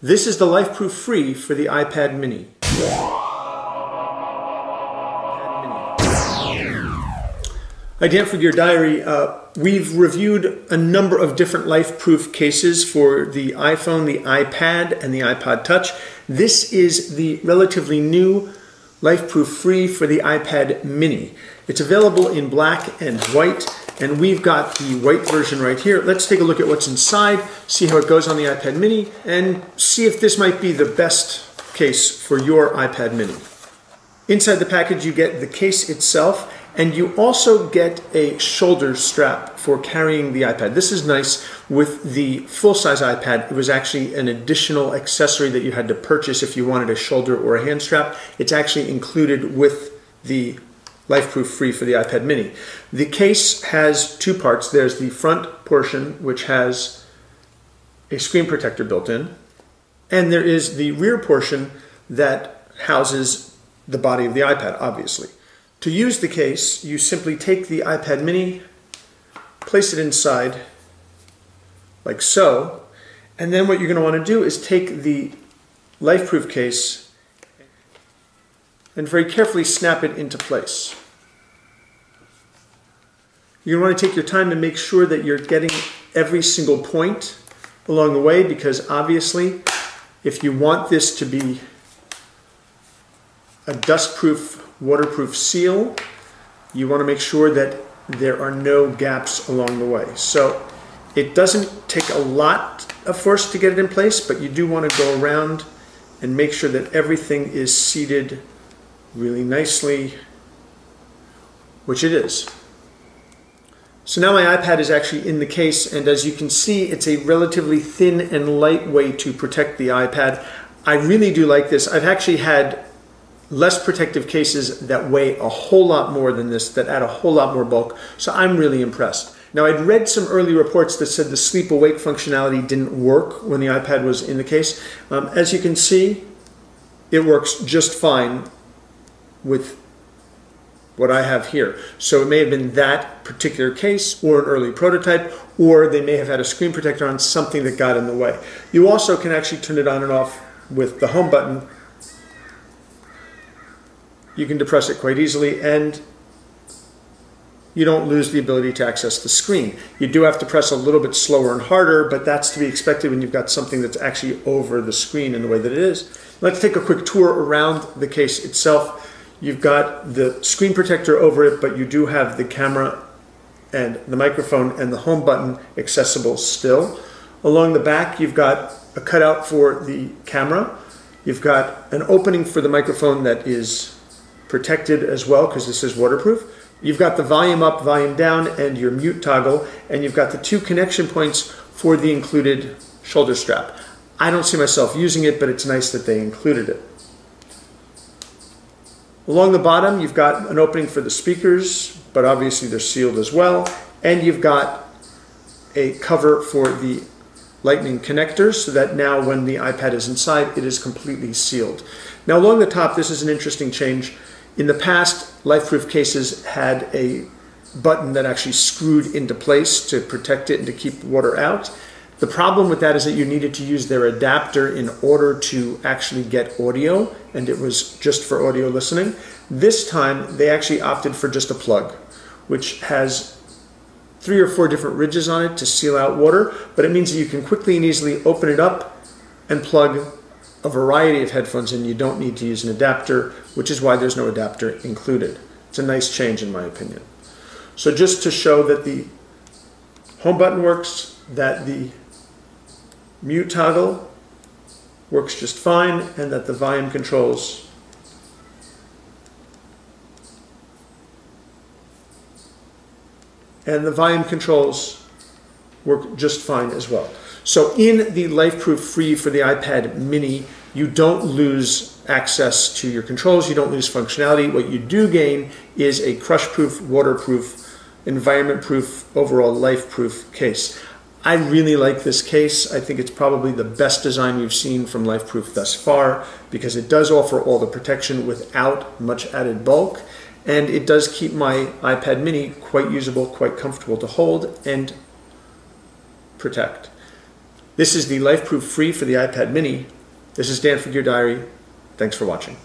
This is the LifeProof Free for the iPad mini. Hi, Dan for Gear Diary. We've reviewed a number of different LifeProof cases for the iPhone, the iPad, and the iPod Touch. This is the relatively new LifeProof Free for the iPad mini. It's available in black and white, and we've got the white version right here. Let's take a look at what's inside, see how it goes on the iPad mini, and see if this might be the best case for your iPad mini. Inside the package you get the case itself, and you also get a shoulder strap for carrying the iPad. This is nice. With the full-size iPad, it was actually an additional accessory that you had to purchase if you wanted a shoulder or a hand strap. It's actually included with the LifeProof Free for the iPad mini. The case has two parts. There's the front portion, which has a screen protector built in, and there is the rear portion that houses the body of the iPad, obviously. To use the case, you simply take the iPad mini, place it inside like so, and then what you're going to want to do is take the LifeProof case and very carefully snap it into place. You're going to want to take your time and make sure that you're getting every single point along the way, because obviously if you want this to be a dustproof, waterproof seal, you want to make sure that there are no gaps along the way. So it doesn't take a lot of force to get it in place, but you do want to go around and make sure that everything is seated really nicely, which it is. So now my iPad is actually in the case, and as you can see, it's a relatively thin and light way to protect the iPad. I really do like this. I've actually had less protective cases that weigh a whole lot more than this, that add a whole lot more bulk, so I'm really impressed. Now, I'd read some early reports that said the sleep-awake functionality didn't work when the iPad was in the case. As you can see, it works just fine with what I have here. So it may have been that particular case or an early prototype, or they may have had a screen protector on, something that got in the way. You also can actually turn it on and off with the home button. You can depress it quite easily, and you don't lose the ability to access the screen. You do have to press a little bit slower and harder, but that's to be expected when you've got something that's actually over the screen in the way that it is. Let's take a quick tour around the case itself. You've got the screen protector over it, but you do have the camera and the microphone and the home button accessible still. Along the back, you've got a cutout for the camera. You've got an opening for the microphone that is protected as well, because this is waterproof. You've got the volume up, volume down, and your mute toggle, and you've got the two connection points for the included shoulder strap. I don't see myself using it, but it's nice that they included it. Along the bottom, you've got an opening for the speakers, but obviously they're sealed as well, and you've got a cover for the Lightning connector, so that now when the iPad is inside, it is completely sealed. Now along the top, this is an interesting change. In the past, LifeProof cases had a button that actually screwed into place to protect it and to keep water out. The problem with that is that you needed to use their adapter in order to actually get audio, and it was just for audio listening. This time, they actually opted for just a plug, which has 3 or 4 different ridges on it to seal out water, but it means that you can quickly and easily open it up and plug a variety of headphones in. You don't need to use an adapter, which is why there's no adapter included. It's a nice change in my opinion. So just to show that the home button works, that the mute toggle works just fine, and that the volume controls work just fine as well. So in the LifeProof Free for the iPad mini, you don't lose access to your controls, you don't lose functionality. What you do gain is a crush-proof, waterproof, environment-proof, overall life-proof case. I really like this case. I think it's probably the best design we've seen from LifeProof thus far, because it does offer all the protection without much added bulk, and it does keep my iPad mini quite usable, quite comfortable to hold and protect. This is the LifeProof Free for the iPad mini. This is Dan for Gear Diary. Thanks for watching.